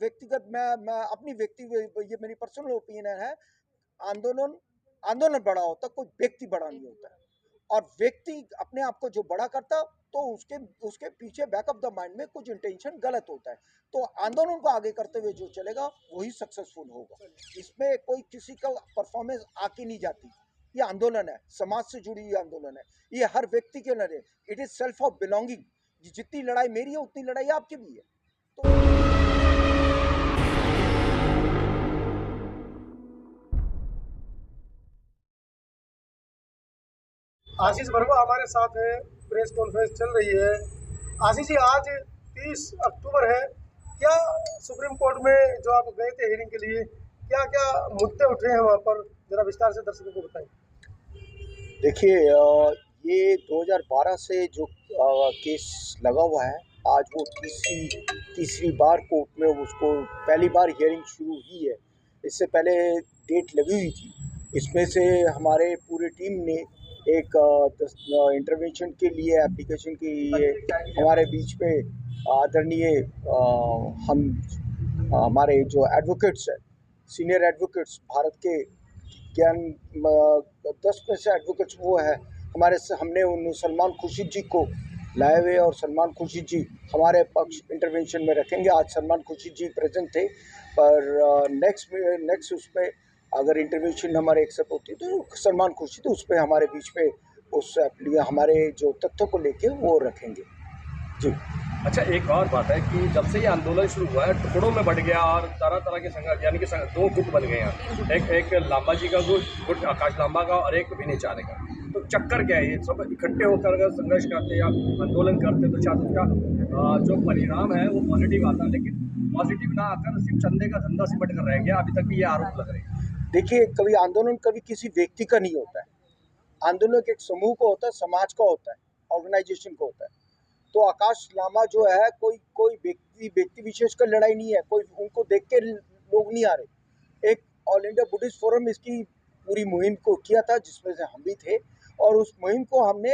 व्यक्तिगत मैं अपनी ये मेरी पर्सनल ओपिनियन है। आंदोलन आंदोलन बड़ा होता, कोई व्यक्ति बड़ा नहीं होता है। और व्यक्ति अपने आप को जो बड़ा करता, तो उसके उसके पीछे बैक ऑफ द माइंड में कुछ इंटेंशन गलत होता है। तो आंदोलन को आगे करते हुए जो चलेगा वही सक्सेसफुल होगा। इसमें कोई किसी का परफॉर्मेंस आके नहीं जाती। ये आंदोलन है, समाज से जुड़ी हुई आंदोलन है। ये हर व्यक्ति के लिए, it is self of belonging. जितनी लड़ाई मेरी है उतनी लड़ाई आपकी भी है। तो आशीष वर्मा हमारे साथ है। प्रेस कॉन्फ्रेंस चल रही है। आशीष जी, आज 30 अक्टूबर है। क्या सुप्रीम कोर्ट में जो आप गए थे हियरिंग के लिए, क्या क्या मुद्दे उठ रहे हैं वहाँ पर, जरा विस्तार से दर्शकों को बताएं। देखिए, ये 2012 से जो केस लगा हुआ है, आज वो तीसरी बार कोर्ट में उसको पहली बार हियरिंग शुरू हुई है। इससे पहले डेट लगी हुई थी। इसमें से हमारे पूरी टीम ने एक इंटरवेंशन के लिए एप्लीकेशन के लिए हमारे बीच में आदरणीय हम हमारे जो एडवोकेट्स हैं, सीनियर एडवोकेट्स भारत के ज्ञान 10 में से एडवोकेट्स वो है हमारे से। हमने उन सलमान खुर्शीद जी को लाए हुए, और सलमान खुर्शीद जी हमारे पक्ष इंटरवेंशन में रखेंगे। आज सलमान खुर्शीद जी प्रेजेंट थे, पर नेक्स्ट उस पर अगर इंटरवेंशन हमारे एक्सेप्ट होती तो सलमान खुर्शीद उस पर हमारे बीच में उस हमारे जो तथ्यों को लेके वो रखेंगे जी। अच्छा, एक और बात है कि जब से ये आंदोलन शुरू हुआ है टुकड़ों में बढ़ गया और तरह तरह के संघर्ष, यानी कि दो गुट बन गए हैं। एक लांबा जी का गुट आकाश लांबा का, और एक विनय चारे का। तो चक्कर क्या है? ये सब इकट्ठे होकर अगर संघर्ष करते या आंदोलन करते तो शायद उसका जो परिणाम है वो पॉजिटिव आता, लेकिन पॉजिटिव ना आकर सिर्फ चंदे का धंधा सिमट कर रह गया। अभी तक भी ये आरोप लग रहे हैं। देखिए, कभी आंदोलन कभी किसी व्यक्ति का नहीं होता है। आंदोलन एक समूह को होता है, समाज का होता है, ऑर्गेनाइजेशन को होता है। तो आकाश लामा जो है, कोई कोई व्यक्ति विशेष का लड़ाई नहीं है। कोई उनको देख के लोग नहीं आ रहे। एक ऑल इंडिया बुद्धिस्ट फोरम इसकी पूरी मुहिम को किया था, जिसमें से हम भी थे। और उस मुहिम को हमने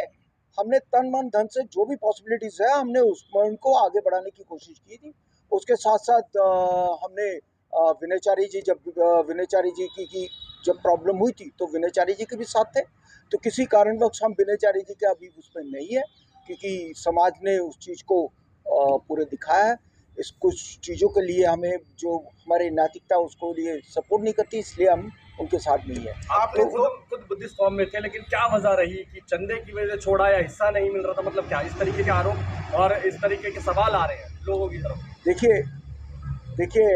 हमने तन मन धन से जो भी पॉसिबिलिटीज है, हमने उस मुहिम को आगे बढ़ाने की कोशिश की थी। उसके साथ साथ हमने विनयचारी जी, जब विनयचारी जी की जब प्रॉब्लम हुई थी तो विनयचारी जी के भी साथ थे। तो किसी कारणवश हम विनयचारी जी के अभी उसमें नहीं है, क्योंकि समाज ने उस चीज़ को पूरे दिखाया है। इस कुछ चीज़ों के लिए हमें जो हमारी नैतिकता उसको लिए सपोर्ट नहीं करती, इसलिए हम उनके साथ नहीं है। आप लोग खुद बुद्धिस्ट फॉर्म में थे, लेकिन क्या वजह रही कि चंदे की वजह से छोड़ा या हिस्सा नहीं मिल रहा था? मतलब क्या इस तरीके के आरोप और इस तरीके के सवाल आ रहे हैं लोगों की तरफ? देखिए देखिए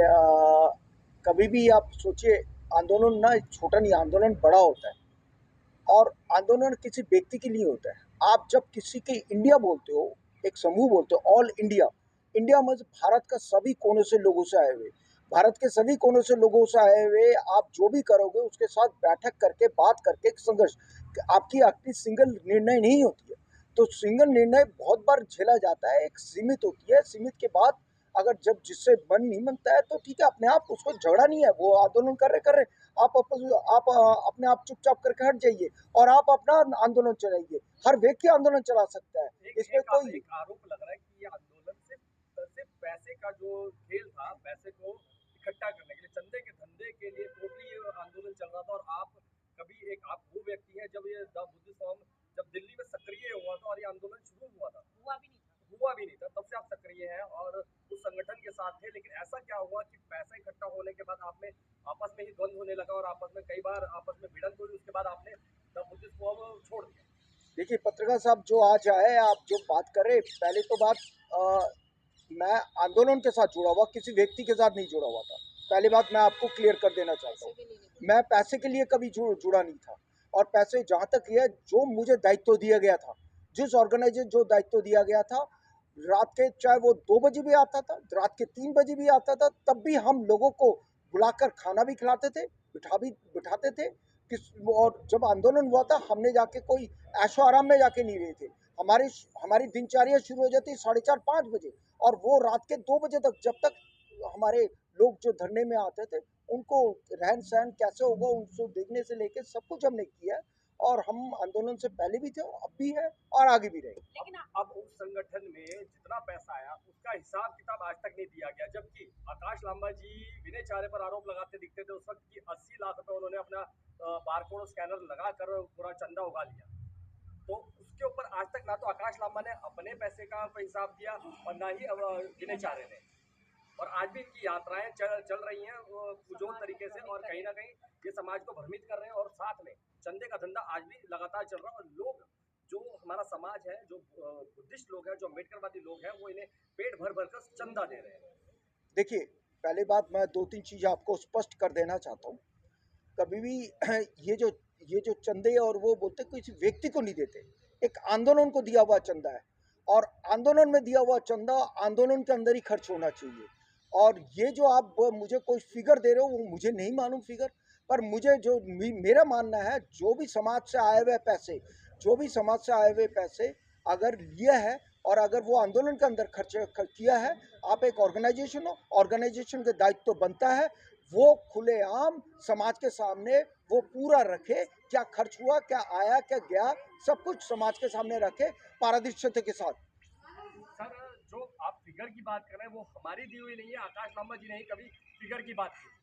कभी भी आप सोचिए, आंदोलन ना छोटा नहीं, आंदोलन बड़ा होता है। और आंदोलन किसी व्यक्ति के लिए होता है। आप जब किसी के इंडिया बोलते हो, एक समूह बोलते हो, ऑल इंडिया, इंडिया मतलब भारत का सभी कोनों से लोगों से आए हुए, भारत के सभी कोनों से लोगों से आए हुए, आप जो भी करोगे उसके साथ बैठक करके, बात करके, संघर्ष, आपकी अपनी सिंगल निर्णय नहीं होती है। तो सिंगल निर्णय बहुत बार झेला जाता है, एक सीमित होती है। सीमित के बाद अगर जब जिससे मन नहीं मनता है तो ठीक है, अपने आप, उसको झगड़ा नहीं है, वो आंदोलन कर रहे, आप अपने आप चुपचाप करके हट जाइए और आप अपना आंदोलन चलाइए। हर व्यक्ति आंदोलन चला सकता है, इसमें कोई एक आरोप लग रहा है कि ये आंदोलन सिर्फ सिर्फ पैसे का जो खेल था, पैसे को इकट्ठा करने के लिए, चंदे के धंधे के लिए टोटली ये आंदोलन चल रहा था। और आप कभी एक आप वो व्यक्ति हैं जब ये द बुद्धिस्ट फॉर्म जब दिल्ली में सक्रिय हुआ था और ये आंदोलन शुरू हुआ था, हुआ भी नहीं था, तब से आप सक्रिय हैं और उस संगठन के साथ थे। लेकिन ऐसा क्या हुआ कि पैसा इकट्ठा होने के बाद आप में आपस में ही द्वंद्व होने लगा और आपस में कई बार आपस में भिड़ंत हुई, उसके बाद आपने द बुद्धिस्ट फॉर्म छोड़ दिया? देखिए, पत्रकार साहब जो आज आए, आप जो बात कर रहे, पहले तो बात, मैं आंदोलन के साथ जुड़ा हुआ, किसी व्यक्ति के साथ नहीं जुड़ा हुआ था। पहली बात मैं आपको क्लियर कर देना चाहता हूँ। मैं पैसे के लिए कभी जुड़ा नहीं था। और पैसे जहाँ तक है, जो मुझे दायित्व दिया गया था, जिस ऑर्गेनाइजेशन जो दायित्व दिया गया था, रात के चाहे वो 2 बजे भी आता था, रात के 3 बजे भी आता था, तब भी हम लोगों को बुलाकर खाना भी खिलाते थे, बिठाते थे। और जब आंदोलन हुआ था, हमने जाके कोई ऐशो आराम में जाके नहीं रहे थे। हमारी हमारी दिनचर्या शुरू हो जाती 4:30-5 बजे, और वो रात के 2 बजे तक, जब तक हमारे लोग जो धरने में आते थे, उनको रहन सहन कैसे होगा, उनको देखने से लेकर सब कुछ हमने किया। और हम आंदोलन से पहले भी थे, अब भी है और आगे भी रहेंगे। लेकिन अब उस संगठन में जितना पैसा आया उसका हिसाब किताब आज तक नहीं दिया गया, जबकि आकाश लांबा जी विनय चारे पर आरोप लगाते दिखते थे उस वक्त कि 80 लाख रुपए उन्होंने अपना बारकोड स्कैनर लगाकर पूरा चंदा उगा लिया। तो उसके ऊपर आज तक ना तो आकाश लांबा ने अपने पैसे का हिसाब दिया और ना ही विनय चारे ने। और आज भी इनकी यात्राएं चल रही हैं पुरजोर तरीके से, और कहीं ना कहीं ये समाज को भ्रमित कर रहे हैं, और साथ में चंदे का धंधा आज भी लगातार चल रहा है। और लोग, जो हमारा समाज है, जो बुद्धिस्ट लोग हैं, जो अम्बेडकरवादी लोग हैं, वो इन्हें पेट भर भर कर चंदा दे रहे हैं। देखिए, पहली बात मैं 2-3 चीज़ आपको स्पष्ट कर देना चाहता हूँ। कभी भी ये जो चंदे और वो बोलते किसी व्यक्ति को नहीं देते, एक आंदोलन को दिया हुआ चंदा है, और आंदोलन में दिया हुआ चंदा आंदोलन के अंदर ही खर्च होना चाहिए। और ये जो आप मुझे कोई फिगर दे रहे हो, वो मुझे नहीं मालूम फिगर, पर मुझे जो मेरा मानना है, जो भी समाज से आए हुए पैसे, जो भी समाज से आए हुए पैसे अगर लिया है और अगर वो आंदोलन के अंदर खर्च किया है, आप एक ऑर्गेनाइजेशन हो, ऑर्गेनाइजेशन के दायित्व तो बनता है वो खुलेआम समाज के सामने वो पूरा रखे, क्या खर्च हुआ, क्या आया, क्या गया, सब कुछ समाज के सामने रखे पारदर्शिता के साथ। सर, जो आप फिगर की बात कर रहे हैं वो हमारी दी हुई नहीं है, आकाश लांबा जी ने ही कभी फिगर की बात की।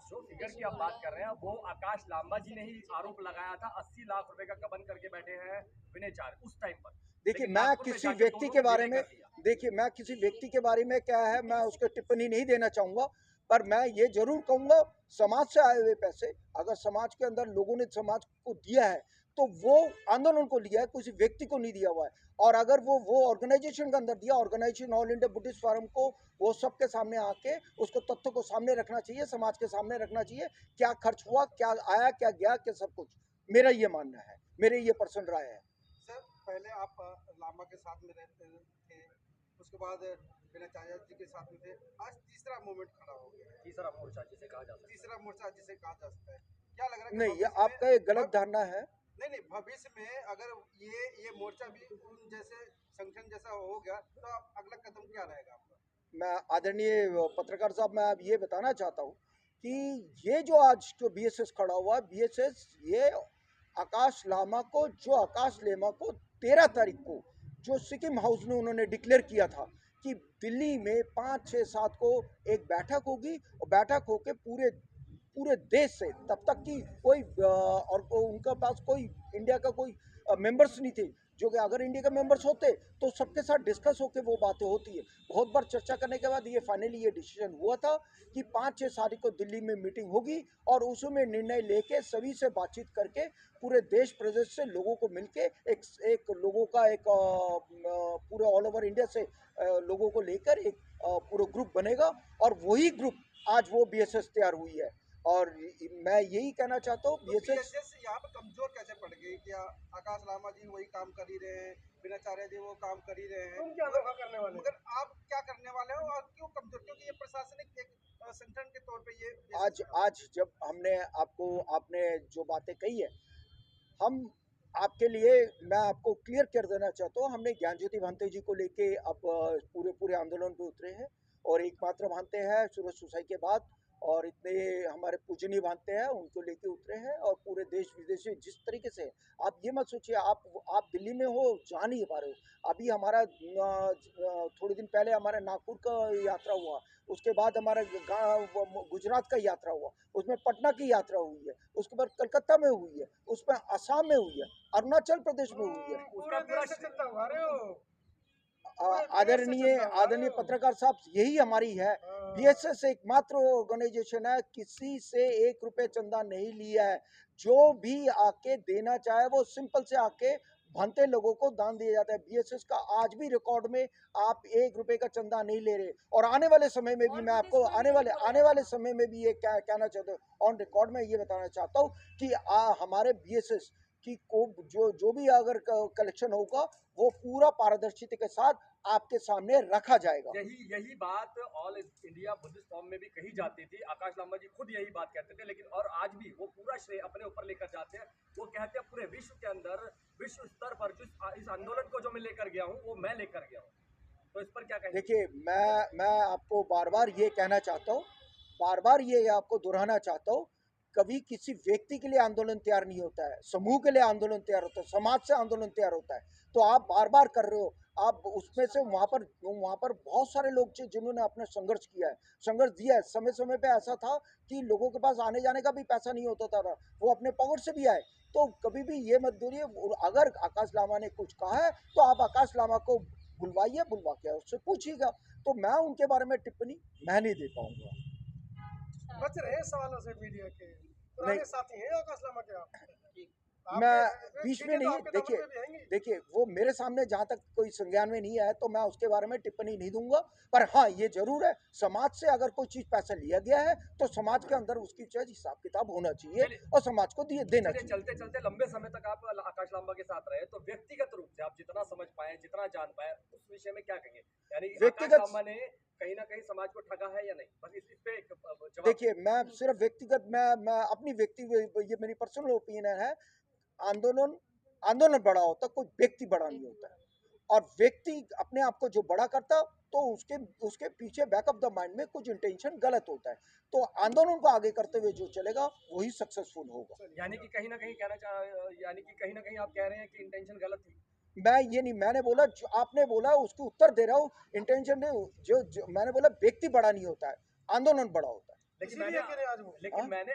जो फिगर की आप बात कर रहे हैं वो आकाश लांबा जी ने ही आरोप लगाया था। 80 लाख रुपए का गबन करके बैठे हैं विनय चारे उस टाइम पर। देखिए, लेकिन मैं नागपुर में किसी जाके व्यक्ति दोनों के ने बारे विलय में कर दिया। देखिए, मैं किसी व्यक्ति के बारे में क्या है, मैं उसको टिप्पणी नहीं देना चाहूँगा, पर मैं ये जरूर कहूँगा, समाज से आए हुए पैसे अगर समाज के अंदर लोगों ने समाज को दिया है, तो वो आंदोलन को लिया है, किसी व्यक्ति को नहीं दिया हुआ है। और अगर वो ऑर्गेनाइजेशन के अंदर दिया, organization all India Buddhist forum को, वो सबके सामने आके उसको तथ्य को सामने रखना चाहिए, समाज के सामने रखना चाहिए, क्या खर्च हुआ, क्या आया, क्या गया, क्या सब कुछ। मेरा ये मानना है, मेरे ये पर्सनल राय है। सर, पहले आप लांबा के साथ में रहते थे, उसके बाद विनय जी के साथ में थे, आज तीसरा मूवमेंट खड़ा हो गया है, तीसरा मोर्चा जिसे कहा जाता है। तीसरा मोर्चा जिसे कहा जा सकता है। क्या लग रहा है कि नहीं, ये भविष्य में आपका एक गलत धारणा है। नहीं, भविष्य में अगर ये मोर्चा भी उन जैसे संगठन जैसा हो गया तो अगला कदम क्या रहेगा आपका? मैं आदरणीय पत्रकार साहब, मैं अब ये बताना चाहता हूँ कि ये जो आज जो बीएसएस खड़ा हुआ है, बीएसएस ये आकाश लामा को, जो आकाश लामा को 13 तारीख को जो सिक्किम हाउस में उन्होंने डिक्लेयर किया था कि दिल्ली में 5, 6, 7 को एक बैठक होगी, और बैठक होके पूरे पूरे देश से, तब तक कि कोई और उनका पास कोई इंडिया का कोई मेंबर्स नहीं थे, जो कि अगर इंडिया के मेंबर्स होते तो सबके साथ डिस्कस होकर वो बातें होती है। बहुत बार चर्चा करने के बाद ये फाइनली ये डिसीजन हुआ था कि 5-6 तारीख को दिल्ली में मीटिंग होगी, और उसमें निर्णय लेके सभी से बातचीत करके पूरे देश प्रदेश से लोगों को मिलके एक लोगों का एक पूरे ऑल ओवर इंडिया से लोगों को लेकर एक पूरा ग्रुप बनेगा, और वही ग्रुप आज वो बीएसएस तैयार हुई है। और मैं यही कहना चाहता हूँ, बीएसएस यहाँ पे कमजोर कैसे पड़ गई? क्या आकाश लामा जी वही काम कर ही रहे हैं, विनय जी वो काम कर ही रहे हैं, तुम क्या धोखा करने वाले, मगर आप क्या करने वाले हो और क्यों कमजोर? क्योंकि ये प्रशासनिक एक संगठन के तौर पे ये आज जब हमने आपने जो बातें कही है, हम आपके लिए, मैं आपको क्लियर कर देना चाहता हूँ, हमने ज्ञान ज्योति भांते जी को लेके अब पूरे आंदोलन पे उतरे हैं, और एकमात्र भांते हैं सूरज सुसाई के बाद, और इतने हमारे पूजनीय भांते हैं उनको लेके उतरे हैं, और पूरे देश विदेश से जिस तरीके से, आप ये मत सोचिए आप दिल्ली में हो, जा नहीं पा रहे हो। अभी हमारा थोड़े दिन पहले हमारा नागपुर का यात्रा हुआ, उसके बाद हमारा गुजरात का यात्रा हुआ, उसमें पटना की यात्रा हुई है, उसके बाद कलकत्ता में हुई है, उसमें असम में हुई है, अरुणाचल प्रदेश में हुई है। उसका पूरा चलता हुआ रहे हो। आदरणीय पत्रकार साहब, यही हमारी है। बीएसएस एकमात्र ऑर्गेनाइजेशन है, किसी से 1 रुपए चंदा नहीं लिया है। जो भी आके देना चाहे वो सिंपल से आके भांते लोगों को दान दिया जाता है। बीएसएस का आज भी रिकॉर्ड में आप 1 रुपए का चंदा नहीं ले रहे, और आने वाले समय में भी मैं आपको आने वाले समय में भी ये कहना चाहता हूँ, ऑन रिकॉर्ड में ये बताना चाहता हूँ कि हमारे बीएसएस की को जो भी अगर कलेक्शन होगा वो पूरा पारदर्शिता के साथ आपके सामने रखा जाएगा। यही बात ऑल इंडिया बुद्धिस्ट फॉर्म में भी कही जाती थी। आकाश लांबा जी खुद यही बात कहते थे, लेकिन और आज भी वो पूरा श्रेय अपने ऊपर लेकर जाते हैं। वो कहते हैं पूरे विश्व के अंदर, विश्व स्तर पर इस आंदोलन को जो मैं लेकर गया हूँ वो मैं लेकर गया हूँ। तो इस पर क्या कहेंगे? देखिए, मैं आपको बार बार ये कहना चाहता हूँ, बार बार ये आपको दोहराना चाहता हूँ, कभी किसी व्यक्ति के लिए आंदोलन तैयार नहीं होता है, समूह के लिए आंदोलन तैयार होता है, समाज से आंदोलन तैयार होता है। तो आप बार बार कर रहे हो, आप उसमें से वहाँ पर बहुत सारे लोग थे जिन्होंने अपना संघर्ष किया है, संघर्ष दिया है। समय समय पे ऐसा था कि लोगों के पास आने जाने का भी पैसा नहीं होता था, वो अपने पॉकेट से भी आए। तो कभी भी ये मत बोलिए, अगर आकाश लामा ने कुछ कहा है तो आप आकाश लामा को बुलवाइए, बुलवा के उससे पूछिएगा। तो मैं उनके बारे में टिप्पणी मैं नहीं दे पाऊंगा। बच रहे हैं सवालों से मीडिया के, नहीं, पुराने साथी हैं आकाश लामा के आप। मैं बीच में चीजें तो नहीं, आपके दामन देखिए में भी आएंगी। देखिए वो मेरे सामने जहाँ तक कोई संज्ञान में नहीं आया तो मैं उसके बारे में टिप्पणी नहीं दूंगा। पर हाँ, ये जरूर है, समाज से अगर कोई चीज पैसा लिया गया है तो समाज के अंदर उसकी चीज हिसाब किताब होना चाहिए और समाज को देना चाहिए। चलते चलते लंबे समय तक आप आकाश लांबा के साथ रहे, तो व्यक्तिगत रूप से आप जितना समझ पाए, जितना जान पाए, उस विषय में क्या कहेंगे? यानी आकाश लांबा ने कहीं ना कहीं समाज को ठगा है या नहीं? बस इस पे एक जवाब। देखिए, मैं सिर्फ व्यक्तिगत, मैं अपनी ये मेरी पर्सनल ओपिनियन है। आंदोलन बड़ा होता, कोई व्यक्ति बड़ा नहीं होता है। और व्यक्ति अपने आप को जो बड़ा करता तो उसके पीछे बैक ऑफ द माइंड में कुछ इंटेंशन गलत होता है। तो आंदोलन को आगे करते हुए जो चलेगा वही सक्सेसफुल होगा। यानी कि कहीं ना कहीं यानी कि कहीं ना कहीं आप कह रहे हैं कि इंटेंशन गलत थी। मैं ये नहीं, मैंने बोला जो आपने बोला उसको उत्तर दे रहा हूँ। इंटेंशन नहीं, जो मैंने बोला व्यक्ति बड़ा नहीं होता है, आंदोलन बड़ा होता है। लेकिन मैंने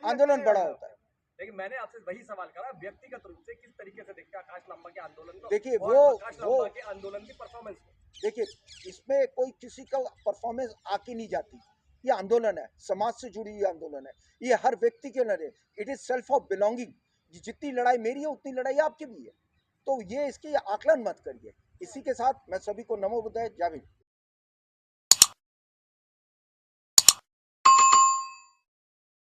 आंदोलन बड़ा होता है। लेकिन मैंने आपसे वही सवाल करा, व्यक्तिगत रूप से किस तरीके से देखते हैं आकाश लांबा के आंदोलन को? देखिए आकाश लांबा के आंदोलन की परफॉर्मेंस को देखिए, इसमें कोई किसी का परफॉर्मेंस आके नहीं जाती। ये आंदोलन है, समाज से जुड़ी हुई आंदोलन है, ये हर व्यक्ति के लड़े। It is self of belonging. जितनी लड़ाई मेरी है उतनी लड़ाई आपकी भी है। तो ये इसकी आकलन मत करिए। इसी के साथ मैं सभी को नमो बुद्धाय, जय भीम।